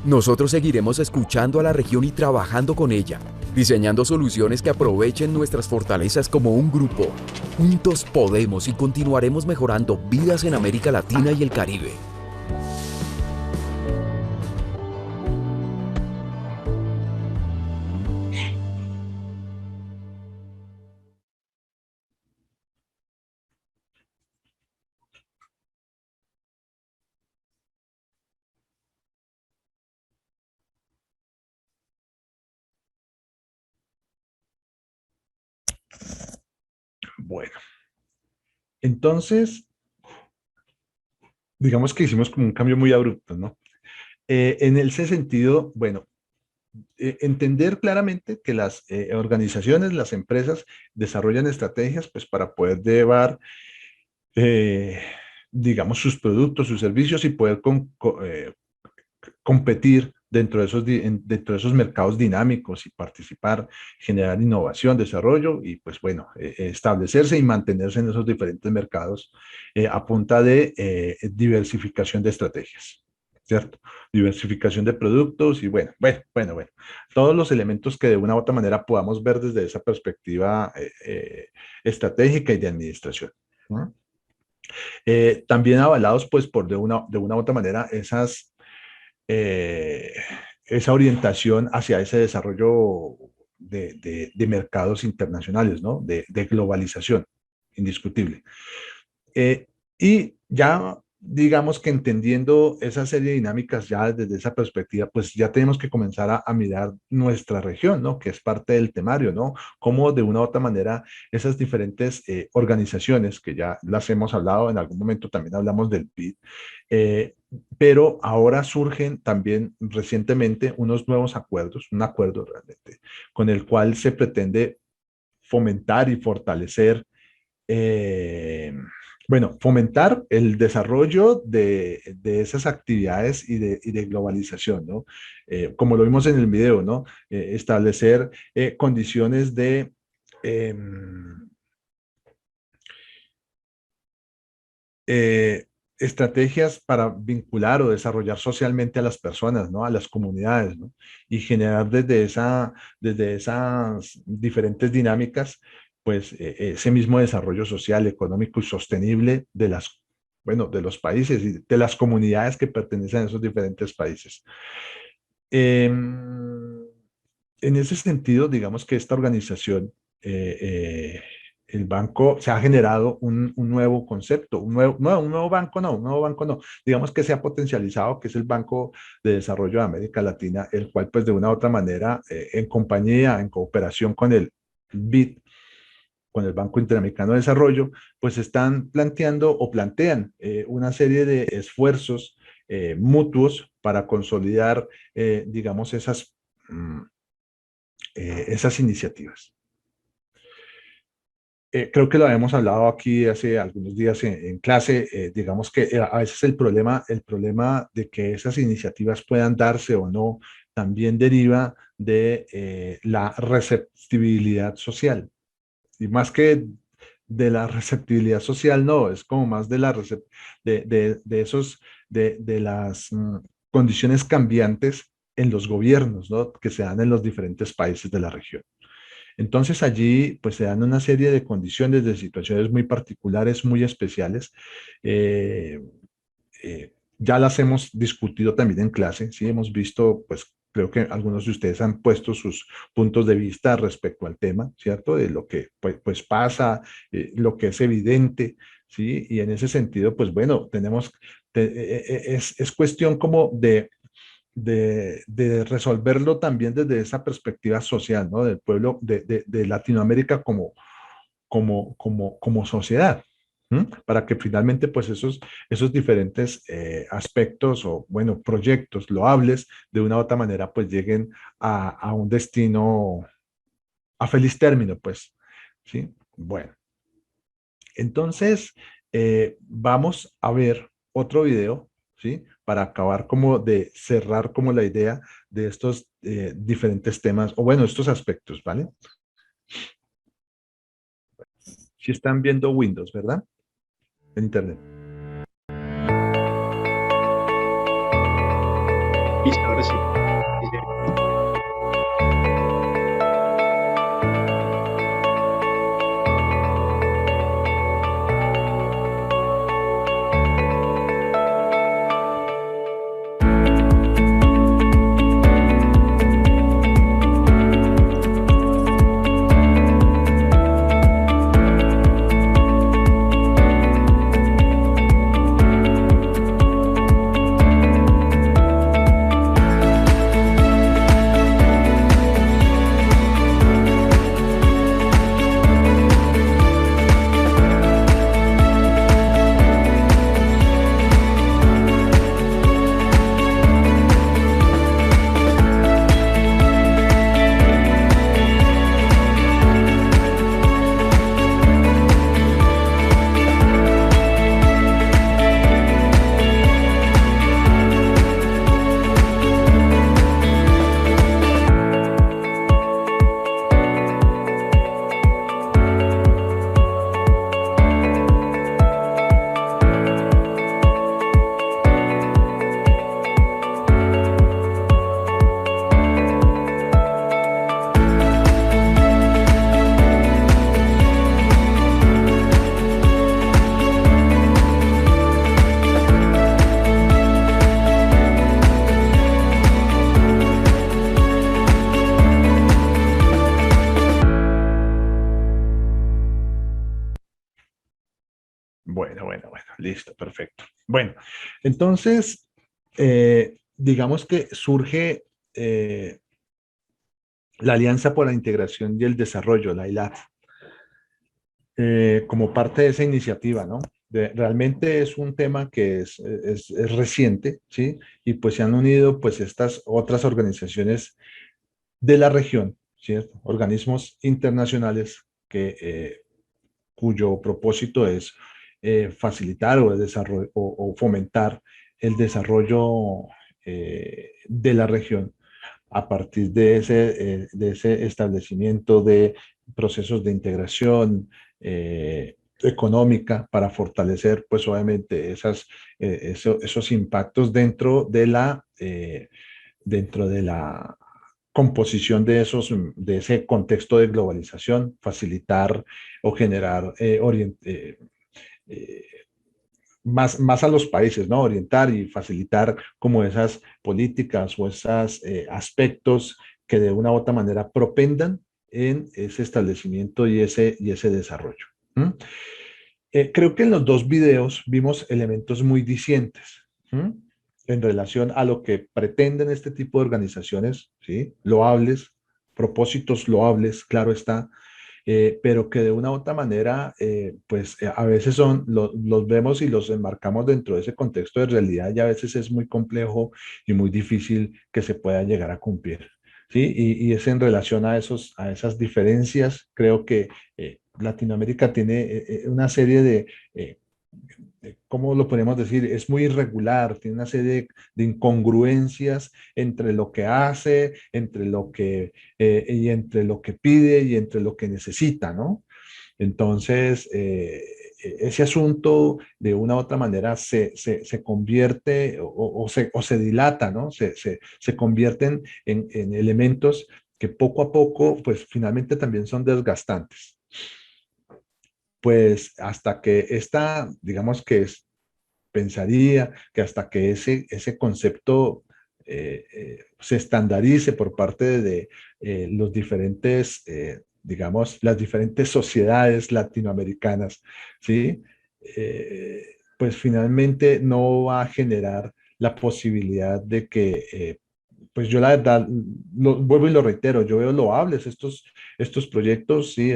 Nosotros seguiremos escuchando a la región y trabajando con ella, diseñando soluciones que aprovechen nuestras fortalezas como un grupo. Juntos podemos y continuaremos mejorando vidas en América Latina y el Caribe. Bueno, entonces, digamos que hicimos como un cambio muy abrupto, ¿no? En ese sentido, bueno, entender claramente que las organizaciones, las empresas desarrollan estrategias pues para poder llevar, eh, digamos, sus productos, sus servicios y poder competir dentro de dentro de esos mercados dinámicos y participar, generar innovación, desarrollo y pues bueno, establecerse y mantenerse en esos diferentes mercados a punta de diversificación de estrategias. ¿Cierto? Diversificación de productos y bueno, todos los elementos que de una u otra manera podamos ver desde esa perspectiva estratégica y de administración. ¿No? También avalados pues por de una u otra manera eh, esa orientación hacia ese desarrollo de mercados internacionales, ¿no? De globalización, indiscutible. Y ya digamos que entendiendo esa serie de dinámicas ya desde esa perspectiva, pues ya tenemos que comenzar a mirar nuestra región, ¿no? Que es parte del temario, ¿no? Cómo de una u otra manera esas diferentes organizaciones, que ya las hemos hablado, en algún momento también hablamos del PIB, eh, pero ahora surgen también recientemente unos nuevos acuerdos, un acuerdo realmente, con el cual se pretende fomentar y fortalecer eh, bueno, fomentar el desarrollo de esas actividades y de globalización, ¿no? Como lo vimos en el video, ¿no? Establecer condiciones de eh, eh, estrategias para vincular o desarrollar socialmente a las personas, ¿no? A las comunidades, ¿no? Y generar desde esas diferentes dinámicas, pues ese mismo desarrollo social, económico y sostenible de bueno, de los países y de las comunidades que pertenecen a esos diferentes países. En ese sentido, digamos que esta organización, eh, eh, el banco, se ha generado un nuevo concepto, un nuevo banco no, un nuevo banco no, digamos que se ha potencializado, que es el Banco de Desarrollo de América Latina, el cual pues de una u otra manera, en compañía, en cooperación con el BID, con el Banco Interamericano de Desarrollo, pues están planteando o plantean una serie de esfuerzos mutuos para consolidar, digamos, mm, esas iniciativas. Creo que lo habíamos hablado aquí hace algunos días en clase, digamos que a veces el problema de que esas iniciativas puedan darse o no también deriva de la receptibilidad social. Y más que de la receptibilidad social, no, es como más de de esos, de las condiciones cambiantes en los gobiernos, ¿no? Que se dan en los diferentes países de la región. Entonces allí pues se dan una serie de condiciones, de situaciones muy particulares, muy especiales. Eh, ya las hemos discutido también en clase, sí, hemos visto, pues creo que algunos de ustedes han puesto sus puntos de vista respecto al tema, ¿cierto? De lo que pues pasa, lo que es evidente, ¿sí? Y en ese sentido, pues bueno, es cuestión como de resolverlo también desde esa perspectiva social, ¿no? Del pueblo de Latinoamérica como sociedad. ¿M? Para que finalmente pues esos diferentes aspectos o bueno, proyectos loables de una u otra manera pues lleguen a un destino a feliz término pues, ¿sí? Bueno, entonces Vamos a ver otro video, ¿sí? Para acabar como de cerrar como la idea de estos diferentes temas, o bueno, estos aspectos, ¿vale? Si están viendo Windows, ¿verdad? En Internet. Listo, ahora sí. Sí, sí. Bueno, listo, perfecto. Bueno, entonces, digamos que surge la Alianza por la Integración y el Desarrollo, la ILAD, como parte de esa iniciativa, ¿no? Realmente es un tema que es reciente, ¿sí? Y pues se han unido pues estas otras organizaciones de la región, ¿cierto? Organismos internacionales cuyo propósito es facilitar o, o fomentar el desarrollo de la región a partir de ese establecimiento de procesos de integración económica para fortalecer, pues obviamente, esos impactos dentro de la composición de ese contexto de globalización, facilitar o generar eh, más a los países, ¿no? Orientar y facilitar como esas políticas o esos aspectos que de una u otra manera propendan en ese establecimiento y ese desarrollo. ¿Mm? Creo que en los dos videos vimos elementos muy discientes. ¿Mm? En relación a lo que pretenden este tipo de organizaciones, ¿sí? Loables, propósitos loables, claro está, pero que de una u otra manera, pues a veces los vemos y los enmarcamos dentro de ese contexto de realidad y a veces es muy complejo y muy difícil que se pueda llegar a cumplir. ¿Sí? Y es en relación a esas diferencias, creo que Latinoamérica tiene una serie eh, ¿cómo lo podemos decir? Es muy irregular, tiene una serie de incongruencias entre lo que hace, y entre lo que pide y entre lo que necesita, ¿no? Entonces, ese asunto de una u otra manera se convierte o se dilata, ¿no? Se convierten en elementos que poco a poco, pues finalmente también son desgastantes. Pues hasta que esta, digamos que pensaría que hasta que ese concepto se estandarice por parte de los diferentes, digamos, las diferentes sociedades latinoamericanas, ¿sí? Pues finalmente no va a generar la posibilidad de que, pues yo la verdad, vuelvo y lo reitero, yo veo loables estos proyectos, sí,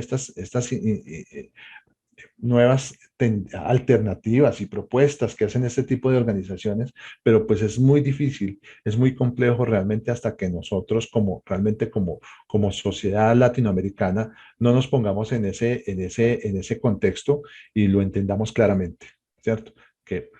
nuevas alternativas y propuestas que hacen este tipo de organizaciones, pero pues es muy difícil, es muy complejo realmente hasta que nosotros realmente como sociedad latinoamericana no nos pongamos en ese contexto y lo entendamos claramente, ¿cierto? Que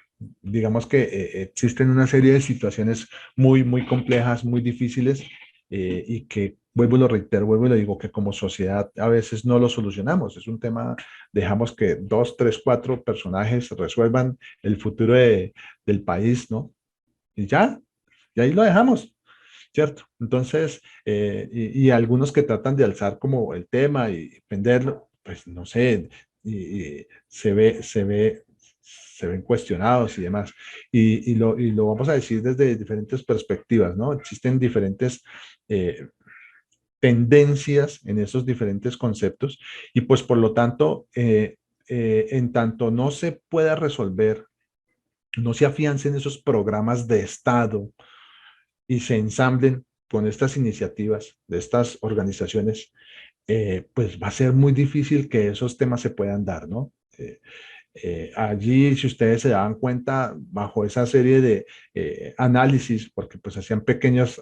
digamos que existen una serie de situaciones muy complejas, muy difíciles y que vuelvo y lo reitero, vuelvo y lo digo, que como sociedad a veces no lo solucionamos. Es un tema, dejamos que dos, tres, cuatro personajes resuelvan el futuro del país, ¿no? Y ya, y ahí lo dejamos, ¿cierto? Entonces, y algunos que tratan de alzar como el tema y venderlo, pues no sé, y se ven cuestionados y demás. Y lo vamos a decir desde diferentes perspectivas, ¿no? Existen diferentes eh, tendencias en esos diferentes conceptos y pues por lo tanto, en tanto no se pueda resolver, no se afiancen esos programas de Estado y se ensamblen con estas iniciativas de estas organizaciones, pues va a ser muy difícil que esos temas se puedan dar, ¿no? Allí, si ustedes se daban cuenta, bajo esa serie de análisis, porque pues hacían pequeñas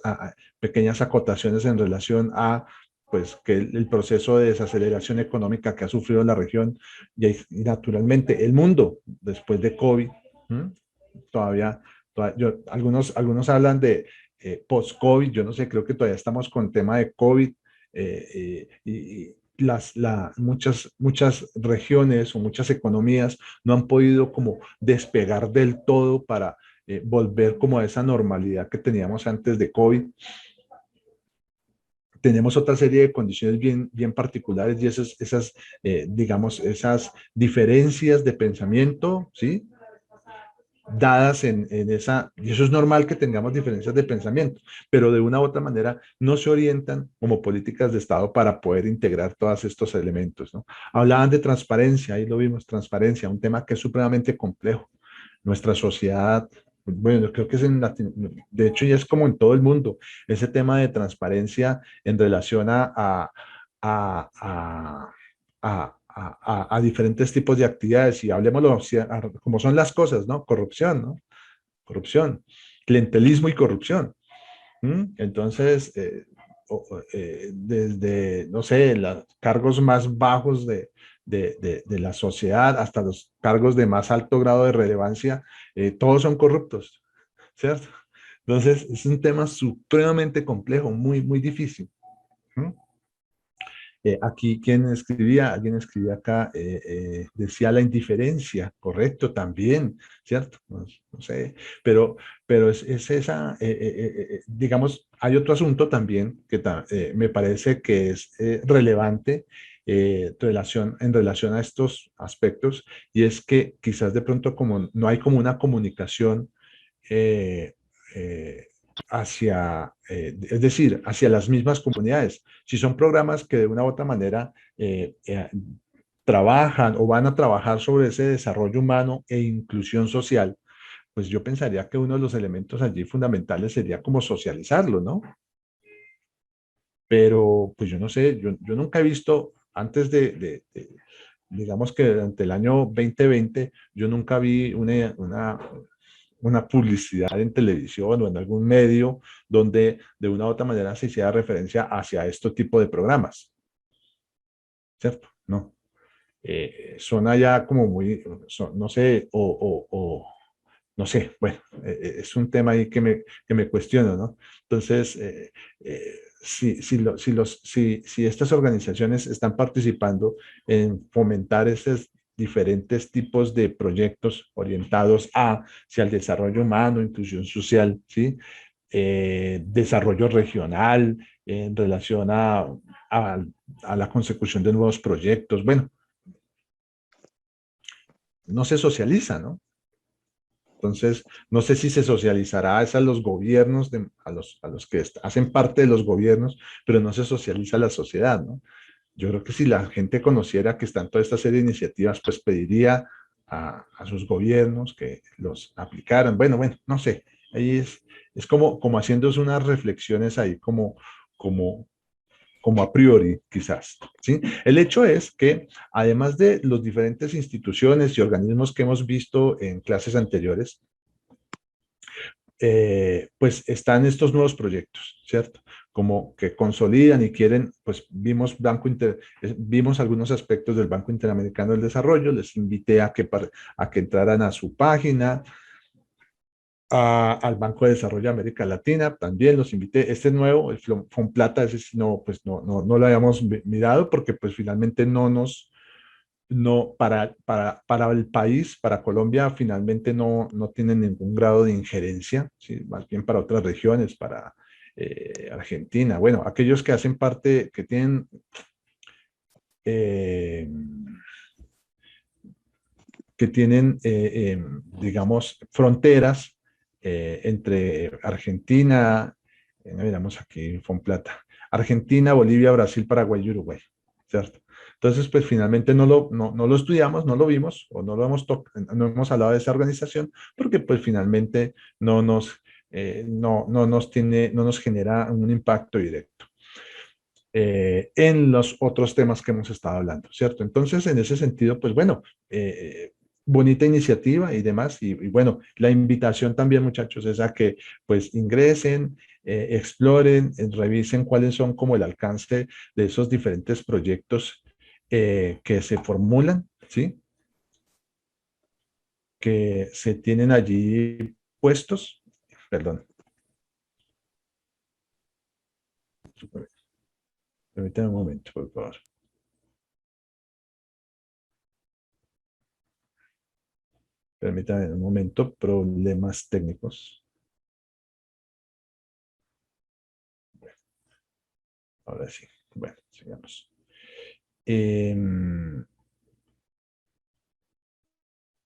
acotaciones en relación a pues que el proceso de desaceleración económica que ha sufrido la región y naturalmente el mundo después de COVID, ¿m? todavía, algunos hablan de post-COVID, yo no sé, creo que todavía estamos con tema de COVID y muchas regiones o muchas economías no han podido como despegar del todo para volver como a esa normalidad que teníamos antes de COVID. Tenemos otra serie de condiciones bien particulares y digamos, esas diferencias de pensamiento, ¿sí? Dadas en esa, y eso es normal que tengamos diferencias de pensamiento, pero de una u otra manera no se orientan como políticas de Estado para poder integrar todos estos elementos, ¿no? Hablaban de transparencia, ahí lo vimos, transparencia, un tema que es supremamente complejo. Nuestra sociedad, bueno, yo creo que de hecho ya es como en todo el mundo, ese tema de transparencia en relación a, a, a diferentes tipos de actividades y hablemoslo como son las cosas, ¿no? Corrupción, ¿no? Corrupción, clientelismo y corrupción. Entonces, desde, no sé, los cargos más bajos de la sociedad hasta los cargos de más alto grado de relevancia, todos son corruptos, ¿cierto? Entonces, es un tema supremamente complejo, muy difícil. ¿Mm? Aquí alguien escribía acá, decía la indiferencia, correcto, también, ¿cierto? No sé, pero es esa, digamos, hay otro asunto también que me parece que es relevante en relación a estos aspectos, y es que quizás de pronto como no hay como una comunicación eh, eh, es decir, hacia las mismas comunidades. Si son programas que de una u otra manera trabajan o van a trabajar sobre ese desarrollo humano e inclusión social, pues yo pensaría que uno de los elementos allí fundamentales sería como socializarlo, ¿no? Pero pues yo no sé, yo nunca he visto, antes digamos que durante el año 2020, yo nunca vi una publicidad en televisión o en algún medio donde de una u otra manera se hiciera referencia hacia este tipo de programas, ¿cierto? No. Son allá como no sé, no sé, bueno, es un tema ahí que me cuestiono, ¿no? Entonces, si estas organizaciones están participando en fomentar esos diferentes tipos de proyectos orientados hacia el desarrollo humano, inclusión social, ¿sí? Desarrollo regional en relación a, a la consecución de nuevos proyectos, bueno, no se socializa, ¿no? Entonces, no sé si se socializará a los gobiernos, a los que hacen parte de los gobiernos, pero no se socializa a la sociedad, ¿no? Yo creo que si la gente conociera que están toda esta serie de iniciativas, pues pediría a sus gobiernos que los aplicaran. Bueno, no sé. Ahí es como haciéndose unas reflexiones ahí como, como a priori, quizás, ¿sí? El hecho es que, además de las diferentes instituciones y organismos que hemos visto en clases anteriores, pues están estos nuevos proyectos, ¿cierto? Como que consolidan y quieren, pues vimos algunos aspectos del Banco Interamericano del Desarrollo, les invité a que entraran a su página, al Banco de Desarrollo de América Latina, también los invité. Este nuevo, el Fomplata, ese sí no, pues no lo habíamos mirado porque pues finalmente no, para el país, para Colombia, finalmente no tiene ningún grado de injerencia, ¿sí? Más bien para otras regiones, para Argentina. Bueno, aquellos que hacen parte, que tienen, eh, digamos, fronteras entre Argentina, miramos aquí, Fomplata, Argentina, Bolivia, Brasil, Paraguay y Uruguay, ¿cierto? Entonces, pues finalmente no lo estudiamos, no lo vimos o no hemos hablado de esa organización porque pues finalmente no nos genera un impacto directo en los otros temas que hemos estado hablando, ¿cierto? Entonces, en ese sentido, pues bueno, bonita iniciativa y demás. Y bueno, la invitación también, muchachos, es a que pues ingresen, exploren, revisen cuáles son como el alcance de esos diferentes proyectos que se formulan, ¿sí? Que se tienen allí puestos. Perdón, permítanme un momento, por favor. Permítanme un momento, problemas técnicos. Ahora sí. Bueno, sigamos.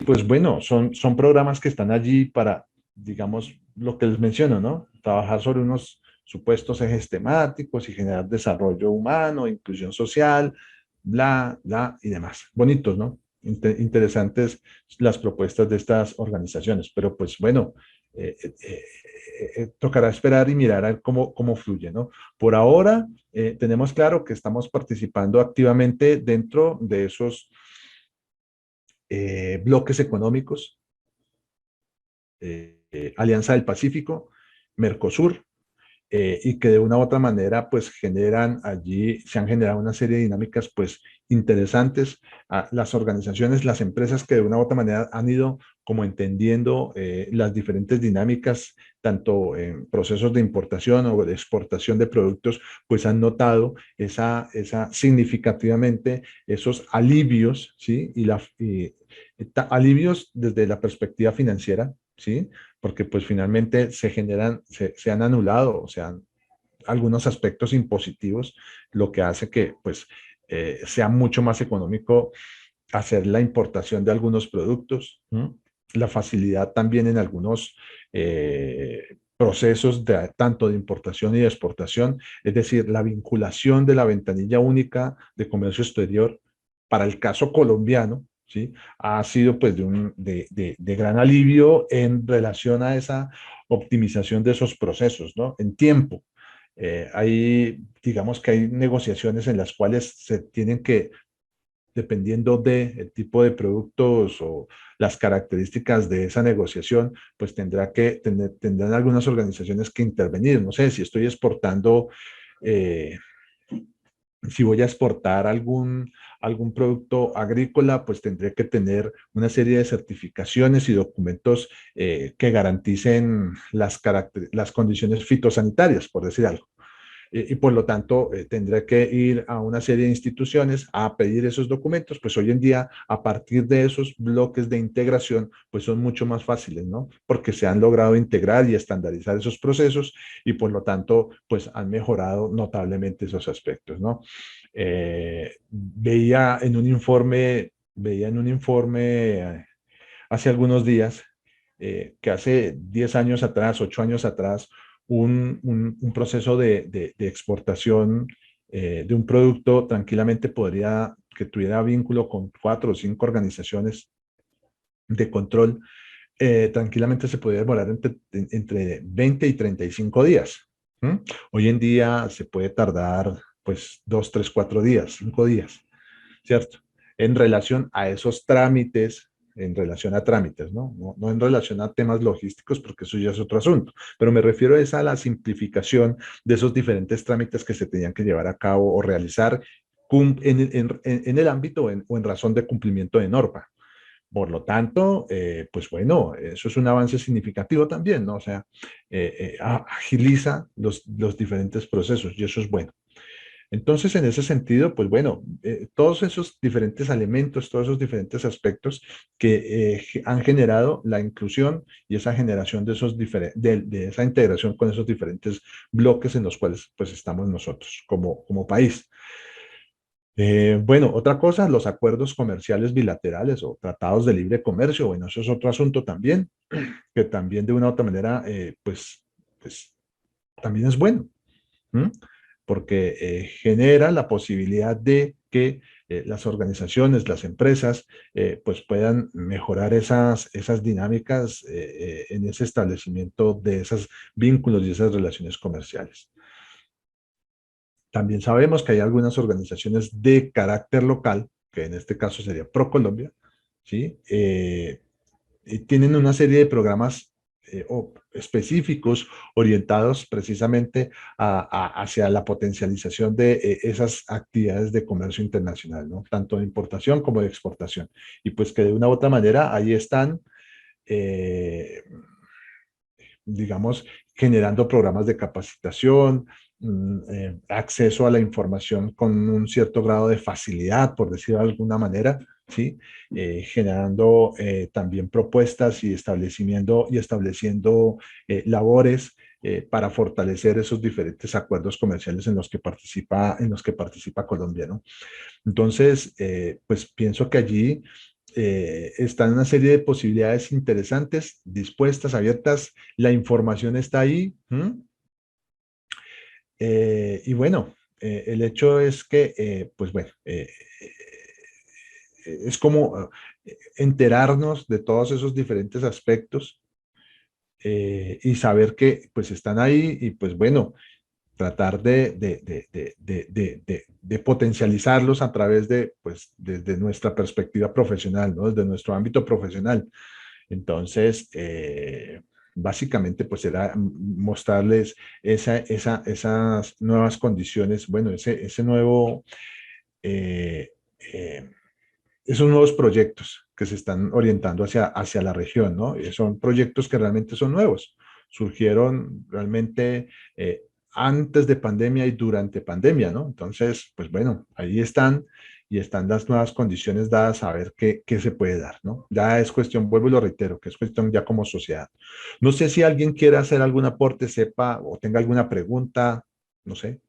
Pues bueno, son programas que están allí para, digamos, lo que les menciono, ¿no? Trabajar sobre unos supuestos ejes temáticos y generar desarrollo humano, inclusión social, bla, bla y demás. Bonitos, ¿no? Interesantes las propuestas de estas organizaciones, pero pues bueno, tocará esperar y mirar a ver cómo fluye, ¿no? Por ahora, tenemos claro que estamos participando activamente dentro de esos bloques económicos, Alianza del Pacífico, Mercosur, y que de una u otra manera pues se han generado una serie de dinámicas pues interesantes. Las organizaciones, las empresas que de una u otra manera han ido como entendiendo las diferentes dinámicas, tanto en procesos de importación o de exportación de productos, pues han notado esa significativamente esos alivios, ¿sí? Alivios desde la perspectiva financiera, ¿sí? Porque pues finalmente se han anulado, o sea, algunos aspectos impositivos, lo que hace que pues sea mucho más económico hacer la importación de algunos productos, ¿no? La facilidad también en algunos procesos tanto de importación y de exportación, es decir, la vinculación de la ventanilla única de comercio exterior para el caso colombiano, ¿sí? Ha sido pues de gran alivio en relación a esa optimización de esos procesos, ¿no? En tiempo. Digamos que hay negociaciones en las cuales se tienen que, dependiendo del tipo de productos o las características de esa negociación, pues tendrán algunas organizaciones que intervenir. No sé, si estoy exportando, eh, si voy a exportar algún producto agrícola, pues tendré que tener una serie de certificaciones y documentos que garanticen las condiciones fitosanitarias, por decir algo. Y por lo tanto tendré que ir a una serie de instituciones a pedir esos documentos, pues hoy en día a partir de esos bloques de integración pues son mucho más fáciles, ¿no? Porque se han logrado integrar y estandarizar esos procesos y por lo tanto pues han mejorado notablemente esos aspectos, ¿no? Veía en un informe hace algunos días que hace 10 años atrás, 8 años atrás, un proceso de exportación de un producto tranquilamente que tuviera vínculo con 4 o 5 organizaciones de control, tranquilamente se podría demorar entre 20 y 35 días. ¿Mm? Hoy en día se puede tardar pues 2, 3, 4 días, 5 días, ¿cierto? En relación a esos trámites, en relación a trámites, ¿no? No en relación a temas logísticos, porque eso ya es otro asunto, pero me refiero a la simplificación de esos diferentes trámites que se tenían que llevar a cabo o realizar en el ámbito o en razón de cumplimiento de norma. Por lo tanto, pues bueno, eso es un avance significativo también, ¿no? O sea, agiliza los diferentes procesos y eso es bueno. Entonces, en ese sentido, pues bueno, todos esos diferentes elementos, todos esos diferentes aspectos que han generado la inclusión y esa generación de esa integración con esos diferentes bloques en los cuales pues estamos nosotros como país. Bueno, otra cosa, los acuerdos comerciales bilaterales o tratados de libre comercio, bueno, eso es otro asunto también, que también de una u otra manera, pues también es bueno. ¿Mm? Porque genera la posibilidad de que las organizaciones, las empresas, pues puedan mejorar esas dinámicas en ese establecimiento de esos vínculos y esas relaciones comerciales. También sabemos que hay algunas organizaciones de carácter local, que en este caso sería ProColombia, ¿sí? Y tienen una serie de programas específicos orientados precisamente hacia la potencialización de esas actividades de comercio internacional, ¿no? Tanto de importación como de exportación. Y pues que de una u otra manera ahí están, eh, digamos, generando programas de capacitación, acceso a la información con un cierto grado de facilidad, por decirlo de alguna manera, ¿sí? Generando también propuestas y estableciendo labores para fortalecer esos diferentes acuerdos comerciales en los que participa Colombia, ¿no? Entonces, pues pienso que allí están una serie de posibilidades interesantes, dispuestas, abiertas, la información está ahí. Y bueno, el hecho es que, pues bueno, es como enterarnos de todos esos diferentes aspectos y saber que pues están ahí y pues bueno, tratar de potencializarlos a través de, pues, desde nuestra perspectiva profesional, ¿no? Desde nuestro ámbito profesional. Entonces, básicamente, pues era mostrarles esas nuevas condiciones, bueno, ese nuevo, eh, eh, esos nuevos proyectos que se están orientando hacia la región, ¿no? Son proyectos que realmente son nuevos, surgieron realmente antes de pandemia y durante pandemia, ¿no? Entonces, pues bueno, ahí están y están las nuevas condiciones dadas a ver qué se puede dar, ¿no? Ya es cuestión, vuelvo y lo reitero, que es cuestión ya como sociedad. No sé si alguien quiere hacer algún aporte, sepa o tenga alguna pregunta, no sé.